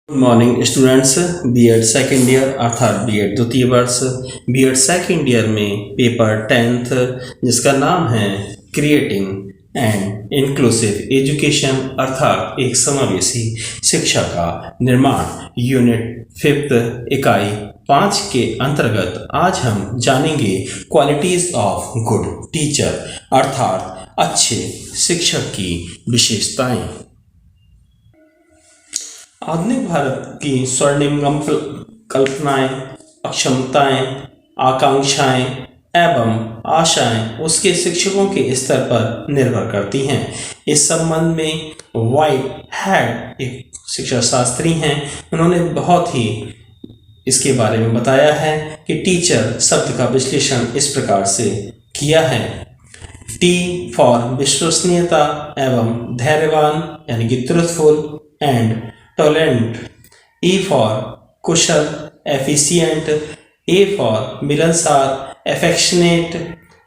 Good morning students. BEd second year अर्थात BEd द्वितीय वर्ष बीएड सेकेंड ईयर में पेपर 10th जिसका नाम है क्रिएटिंग एंड इंक्लूसिव एजुकेशन अर्थात एक समावेशी शिक्षा का निर्माण यूनिट 5th इकाई 5 के अंतर्गत आज हम जानेंगे क्वालिटीज ऑफ गुड टीचर अर्थात अच्छे शिक्षक की विशेषताएं। आधुनिक भारत की स्वर्णिम कल्पनाएं, अक्षमताएं, आकांक्षाएं एवं आशाएं उसके शिक्षकों के स्तर पर निर्भर करती हैं। इस संबंध में व्हाइट हेड एक शिक्षा शास्त्री हैं, उन्होंने बहुत ही इसके बारे में बताया है कि टीचर शब्द का विश्लेषण इस प्रकार से किया है। टी फॉर विश्वसनीयता एवं धैर्यवान यानी कि truthful and tolerant, E for कुशल एफिशिएंट, A फॉर मिलनसार एफेक्शनेट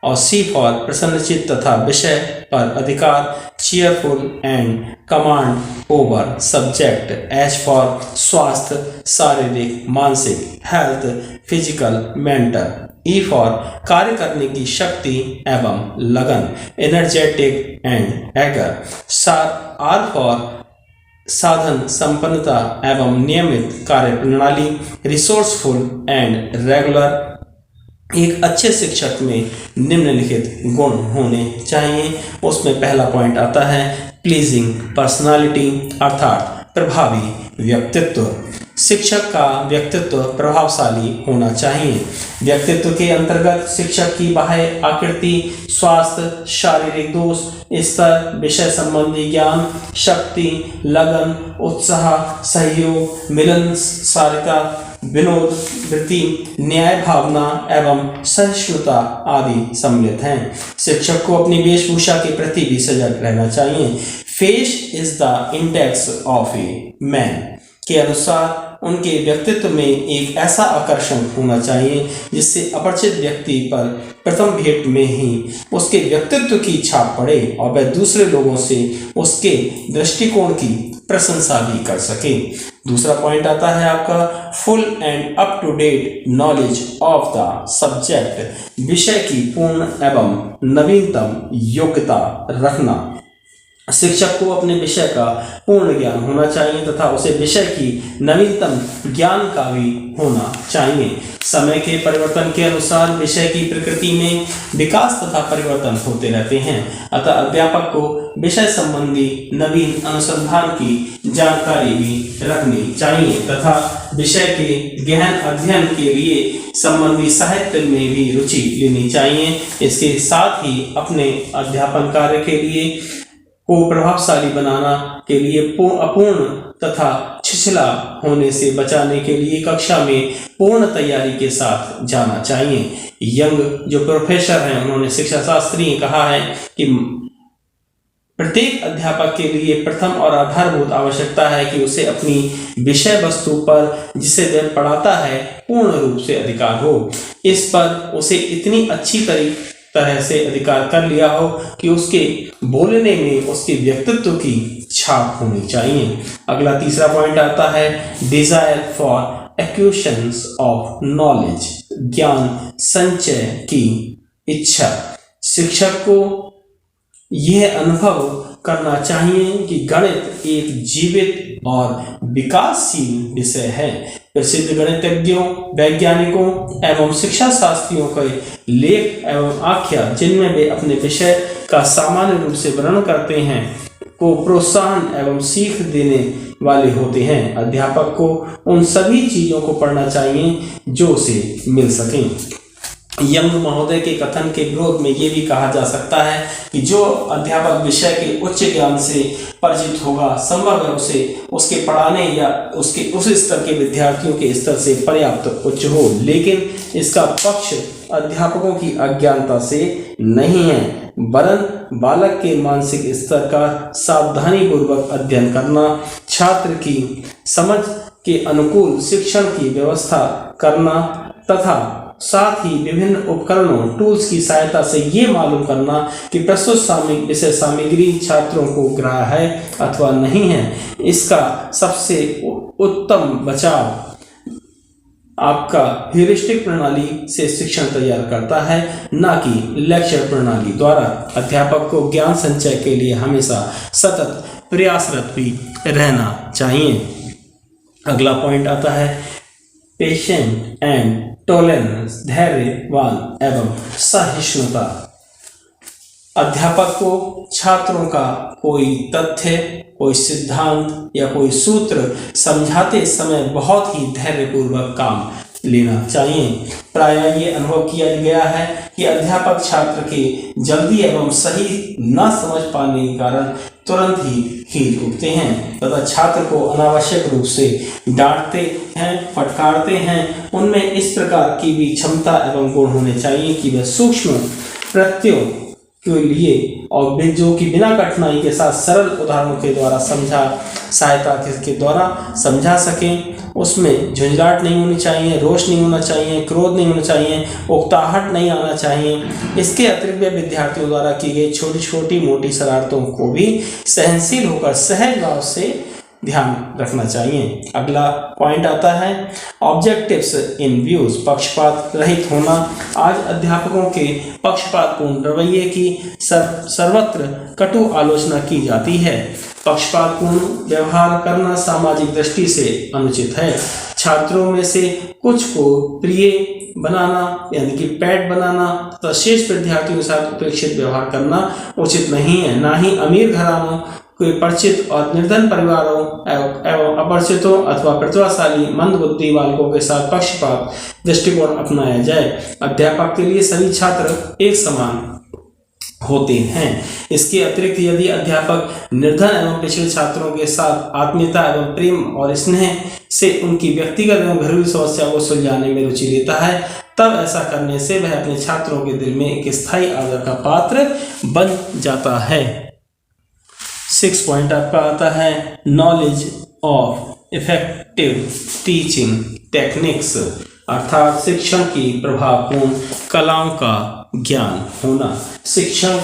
और C फॉर प्रसन्नचित्त तथा विषय पर अधिकार cheerful and command over subject, H for स्वास्थ्य शारीरिक मानसिक health physical mental, E for कार्य करने की शक्ति एवं लगन energetic and eager, R for साधन संपन्नता एवं नियमित कार्य प्रणाली रिसोर्सफुल एंड रेगुलर। एक अच्छे शिक्षक में निम्नलिखित गुण होने चाहिए। उसमें पहला पॉइंट आता है प्लीजिंग पर्सनालिटी अर्थात प्रभावी व्यक्तित्व। शिक्षक का व्यक्तित्व प्रभावशाली होना चाहिए। व्यक्तित्व के अंतर्गत शिक्षक की बाह्य आकृति, स्वास्थ्य, शारीरिक दोष, स्तर, विषय संबंधी ज्ञान, शक्ति, लगन, उत्साह, सहयोग, मिलनसारिता, विनोद वृत्ति, न्याय भावना एवं सहिष्णुता आदि सम्मिलित हैं। शिक्षक को अपनी वेशभूषा के प्रति भी सजग रहना चाहिए। Face is the index of a man के अनुसार उनके व्यक्तित्व में एक ऐसा आकर्षण होना चाहिए जिससे अपरिचित व्यक्ति पर प्रथम भेंट में ही उसके व्यक्तित्व की छाप पड़े और वह दूसरे लोगों से उसके दृष्टिकोण की प्रशंसा भी कर सके। दूसरा पॉइंट आता है आपका full and up to date knowledge of the subject, विषय की पूर्ण एवं नवीनतम योग्यता रखना। शिक्षक को अपने विषय का पूर्ण ज्ञान होना चाहिए तथा उसे विषय की नवीनतम ज्ञान का भी होना चाहिए। समय के परिवर्तन के अनुसार विषय की प्रकृति में विकास तथा परिवर्तन होते रहते हैं, अतः अध्यापक को विषय संबंधी नवीन अनुसंधान की जानकारी भी रखनी चाहिए तथा विषय के गहन अध्ययन के लिए संबंधी साहित्य में भी रुचि लेनी चाहिए। इसके साथ ही अपने अध्यापन कार्य के लिए को प्रभावशाली बनाना के लिए अपूर्ण तथा छिछला होने से बचाने के लिए कक्षा में पूर्ण तैयारी के साथ जाना चाहिए। यंग जो प्रोफेसर हैं उन्होंने शिक्षा शास्त्री ने कहा है कि प्रत्येक अध्यापक के लिए प्रथम और आधारभूत आवश्यकता है कि उसे अपनी विषय वस्तु पर जिसे वह पढ़ाता है पूर्ण रूप से अधिकार हो। इस पर उसे इतनी अच्छी तरह से अधिकार कर लिया हो कि उसके बोलने में उसके व्यक्तित्व की छाप होनी चाहिए। अगला तीसरा पॉइंट आता है desire for acquisition of knowledge, ज्ञान संचय की इच्छा। शिक्षक को यह अनुभव करना चाहिए कि गणित एक जीवित और विकासशील विषय है। प्रसिद्ध गणितज्ञों, वैज्ञानिकों एवं शिक्षा शास्त्रियों के लेख एवं आख्या जिनमें वे अपने विषय का सामान्य रूप से वर्णन करते हैं को प्रोत्साहन एवं सीख देने वाले होते हैं। अध्यापक को उन सभी चीजों को पढ़ना चाहिए जो उसे मिल सकें। यंग महोदय के कथन के विरोध में ये भी कहा जा सकता है कि जो अध्यापक विषय के उच्च ज्ञान से परिचित होगा संभव है उसे उसके पढ़ाने या उसके उस स्तर के विद्यार्थियों के स्तर से पर्याप्त उच्च हो, लेकिन इसका पक्ष अध्यापकों की अज्ञानता से नहीं है वरन बालक के मानसिक स्तर का सावधानी पूर्वक अध्ययन करना, छात्र की समझ के अनुकूल शिक्षण की व्यवस्था करना तथा साथ ही विभिन्न उपकरणों टूल्स की सहायता से ये मालूम करना कि प्रस्तुत विषय सामग्री छात्रों को ग्राह्य है अथवा नहीं है, इसका सबसे उत्तम बचाव आपका ह्यूरिस्टिक प्रणाली से शिक्षण तैयार करता है, न कि लेक्चर प्रणाली द्वारा। अध्यापक को ज्ञान संचय के लिए हमेशा सतत प्रयासरत भी रहना चाहिए। अगला पॉइंट आता है पेशेंट एंड टॉलरेंस, धैर्यवान एवं सहिष्णुता। अध्यापक को छात्रों का कोई तथ्य, कोई सिद्धांत या कोई सूत्र समझाते समय बहुत ही धैर्यपूर्वक काम लेना चाहिए। प्रायः ये अनुभव किया गया है कि अध्यापक छात्र के जल्दी एवं सही न समझ पाने के कारण तुरंत ही खींच उठते हैं तथा छात्र को अनावश्यक रूप से डांटते हैं, फटकारते हैं। उनमें इस प्रकार की भी क्षमता एवं गुण होने चाहिए कि वह सूक्ष्म प्रत्ययों के लिए और जो कि बिना कठिनाई के साथ सरल उदाहरणों के द्वारा सहायता के द्वारा समझा सकें। उसमें झुंझलाहट नहीं होनी चाहिए, रोष नहीं होना चाहिए, क्रोध नहीं होना चाहिए, उकताहट नहीं आना चाहिए। इसके अतिरिक्त वे विद्यार्थियों द्वारा की गई छोटी छोटी मोटी शरारतों को भी सहनशील होकर सहज भाव से ध्यान रखना चाहिए। अगला पॉइंट आता है ऑब्जेक्टिव्स इन व्यूज, पक्षपात रहित होना। आज अध्यापकों के पक्षपातपूर्ण रवैये की सर्वत्र कटु आलोचना की जाती है। पक्षपातपूर्ण व्यवहार करना सामाजिक दृष्टि से अनुचित है। छात्रों में से कुछ को प्रिय बनाना यानी कि पैट बनाना तथा शेष विद्यार्थियों के साथ उपेक्षित व्यवहार करना उचित नहीं है। ना ही अमीर घरानों, कोई परिचित और निर्धन परिवारों एवं अपरिचितों अथवा प्रतिभाशाली मंद बुद्धि बालकों के साथ पक्षपात दृष्टिकोण अपनाया जाए। अध्यापक के लिए सभी छात्र एक समान होते हैं। इसके अतिरिक्त यदि अध्यापक निर्धन एवं पिछड़े छात्रों के साथ आत्मीयता एवं प्रेम और स्नेह से उनकी व्यक्तिगत एवं घरेलू समस्या को सुलझाने में रुचि लेता है, तब ऐसा करने से वह अपने छात्रों के दिल में एक स्थायी आदर का पात्र बन जाता है। 6 पॉइंट आपका आता है knowledge of effective teaching techniques, अर्थात शिक्षण की प्रभावपूर्ण कलाओं का ज्ञान होना। शिक्षण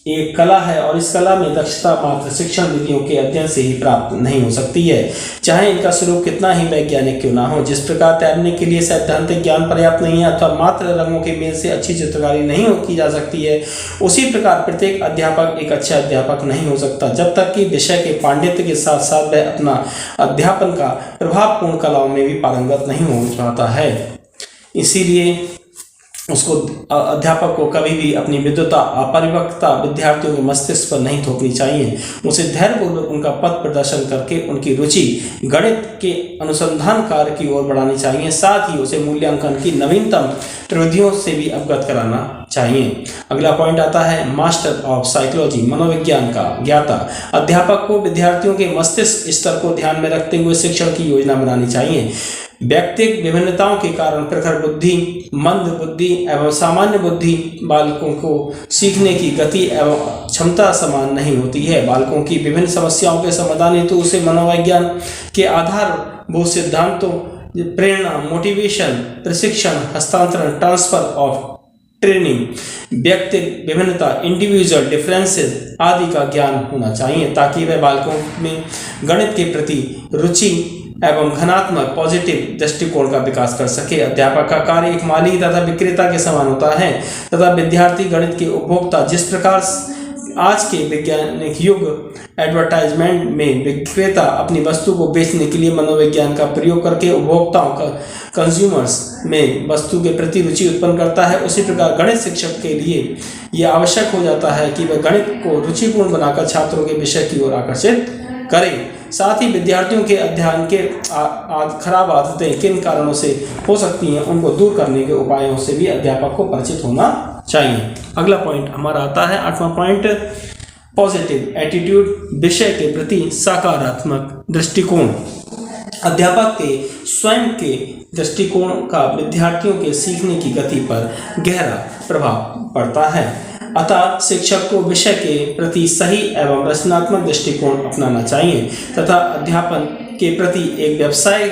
एक कला है और इस कला में दक्षता मात्र शिक्षण विधियों के अध्ययन से ही प्राप्त नहीं हो सकती है, चाहे इनका स्वरूप कितना ही वैज्ञानिक क्यों ना हो। जिस प्रकार तैरने के लिए सैद्धांतिक ज्ञान पर्याप्त नहीं है अथवा मात्र रंगों के मेल से अच्छी चित्रकारी नहीं की जा सकती है, उसी प्रकार प्रत्येक अध्यापक एक अच्छा अध्यापक नहीं हो सकता जब तक कि विषय के पांडित्य के साथ साथ वह अपना अध्यापन का प्रभावपूर्ण कलाओं में भी पारंगत नहीं हो पाता है। इसीलिए उसको अध्यापक को कभी भी अपनी विद्वता, अपरिपक्वता विद्यार्थियों के मस्तिष्क पर नहीं थोपनी चाहिए। उसे धैर्यपूर्वक उनका पथ प्रदर्शन करके उनकी रुचि गणित के अनुसंधान कार्य की ओर बढ़ानी चाहिए। साथ ही उसे मूल्यांकन की नवीनतम प्रविधियों से भी अवगत कराना चाहिए। अगला पॉइंट आता है मास्टर ऑफ साइकोलॉजी, मनोविज्ञान का ज्ञाता। अध्यापक को विद्यार्थियों के मस्तिष्क स्तर को ध्यान में रखते हुए शिक्षण की योजना बनानी चाहिए। व्यक्तिगत विभिन्नताओं के कारण प्रखर बुद्धि, मंद बुद्धि एवं सामान्य बुद्धि बालकों को सीखने की गति एवं क्षमता समान नहीं होती है। बालकों की विभिन्न समस्याओं के समाधान हेतु उसे मनोविज्ञान के आधारभूत सिद्धांतों, प्रेरणा, मोटिवेशन, प्रशिक्षण, हस्तांतरण, ट्रांसफर ऑफ ट्रेनिंग, व्यक्ति विभिन्नता, इंडिविजुअल डिफरेंसेस आदि का ज्ञान होना चाहिए ताकि वह बालकों में गणित के प्रति रुचि एवं घनात्मक पॉजिटिव दृष्टिकोण का विकास कर सके। अध्यापक का कार्य एक माली तथा विक्रेता के समान होता है तथा विद्यार्थी गणित के उपभोक्ता। जिस प्रकार आज के वैज्ञानिक युग एडवर्टाइजमेंट में विक्रेता अपनी वस्तु को बेचने के लिए मनोविज्ञान का प्रयोग करके उपभोक्ताओं का कंज्यूमर्स में वस्तु के प्रति रुचि उत्पन्न करता है, उसी प्रकार गणित शिक्षक के लिए यह आवश्यक हो जाता है कि वह गणित को रुचिपूर्ण बनाकर छात्रों के विषय की ओर आकर्षित करें। साथ ही विद्यार्थियों के अध्ययन के खराब आदतें किन कारणों से हो सकती हैं, उनको दूर करने के उपायों से भी अध्यापक को परिचित होना चाहिए। अगला पॉइंट हमारा आता है 8वां पॉइंट पॉजिटिव एटीट्यूड, विषय के प्रति सकारात्मक दृष्टिकोण। अध्यापक के स्वयं के दृष्टिकोण का विद्यार्थियों के सीखने की गति पर गहरा प्रभाव पड़ता है। अतः शिक्षक को विषय के प्रति सही एवं रचनात्मक दृष्टिकोण अपनाना चाहिए तथा अध्यापन के प्रति एक व्यवसाय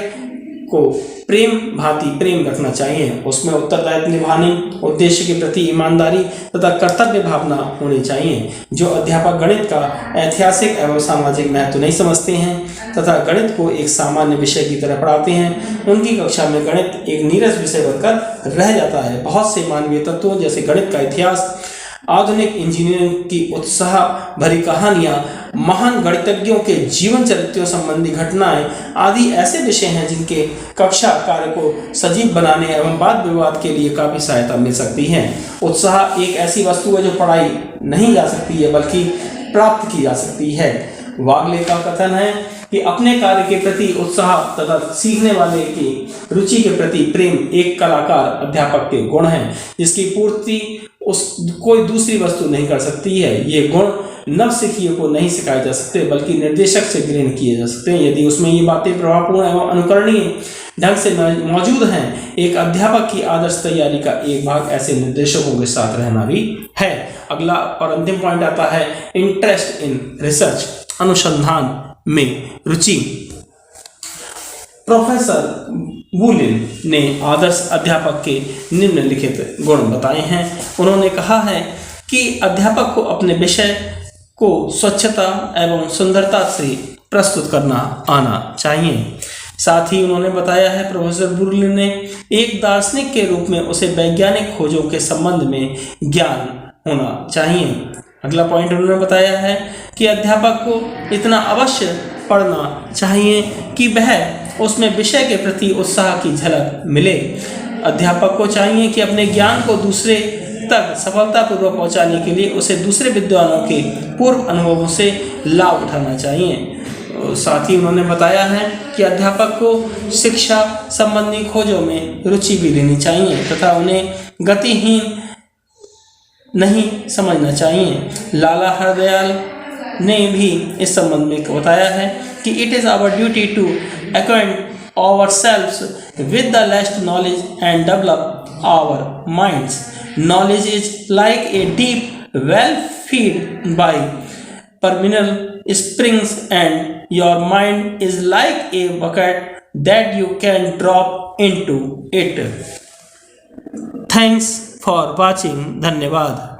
को प्रेम भांति प्रेम रखना चाहिए। उसमें उत्तरदायित्व निभाने, उद्देश्य के प्रति ईमानदारी तथा कर्तव्य भावना होनी चाहिए। जो अध्यापक गणित का ऐतिहासिक एवं सामाजिक महत्व नहीं समझते हैं तथा गणित को एक सामान्य विषय की तरह पढ़ाते हैं, उनकी कक्षा में गणित एक नीरस विषय बनकर रह जाता है। बहुत से मानवीय तत्वों जैसे गणित का इतिहास, आधुनिक इंजीनियरिंग की उत्साह भरी कहानियां, महान गणितज्ञों के जीवन चरित्रों संबंधी घटनाएं आदि ऐसे विषय हैं जिनके कक्षा कार्य को सजीव बनाने एवं वाद विवाद के लिए काफी सहायता मिल सकती है। उत्साह एक ऐसी वस्तु है जो पढ़ाई नहीं जा सकती है बल्कि प्राप्त की जा सकती है। वागले का कथन है कि अपने कार्य के प्रति उत्साह तथा सीखने वाले की रुचि के प्रति प्रेम एक कलाकार अध्यापक के गुण हैं जिसकी पूर्ति कोई दूसरी वस्तु नहीं कर सकती है। ये गुण नव सीखिए को नहीं सिखाए जा सकते बल्कि निर्देशक से ग्रहण किए जा सकते हैं यदि उसमें ये बातें प्रभावपूर्ण एवं अनुकरणीय ढंग से मौजूद हैं। एक अध्यापक की आदर्श तैयारी का एक भाग ऐसे निर्देशकों के साथ रहना भी है। अगला और अंतिम पॉइंट आता है इंटरेस्ट इन रिसर्च, अनुसंधान में रुचि। प्रोफेसर वुलिन ने आदर्श अध्यापक के निम्नलिखित गुण बताए हैं। उन्होंने कहा है कि अध्यापक को अपने विषय को स्वच्छता एवं सुंदरता से प्रस्तुत करना आना चाहिए। साथ ही उन्होंने बताया है प्रोफेसर वुलिन ने एक दार्शनिक के रूप में उसे वैज्ञानिक खोजों के संबंध में ज्ञान होना चाहिए। अगला पॉइंट उन्होंने बताया है कि अध्यापक को इतना अवश्य पढ़ना चाहिए कि वह उसमें विषय के प्रति उत्साह की झलक मिले। अध्यापक को चाहिए कि अपने ज्ञान को दूसरे तक सफलतापूर्वक पहुंचाने के लिए उसे दूसरे विद्वानों के पूर्व अनुभवों से लाभ उठाना चाहिए। साथ ही उन्होंने बताया है कि अध्यापक को शिक्षा संबंधी खोजों में रुचि भी लेनी चाहिए तथा उन्हें गतिहीन नहीं समझना चाहिए। लाला हरदयाल ने भी इस संबंध में बताया है कि it is our duty to acquaint ourselves with the latest knowledge and develop our minds. Knowledge is like a deep well fed by perennial springs and your mind is like a bucket that you can drop into it. Thanks for watching. धन्यवाद।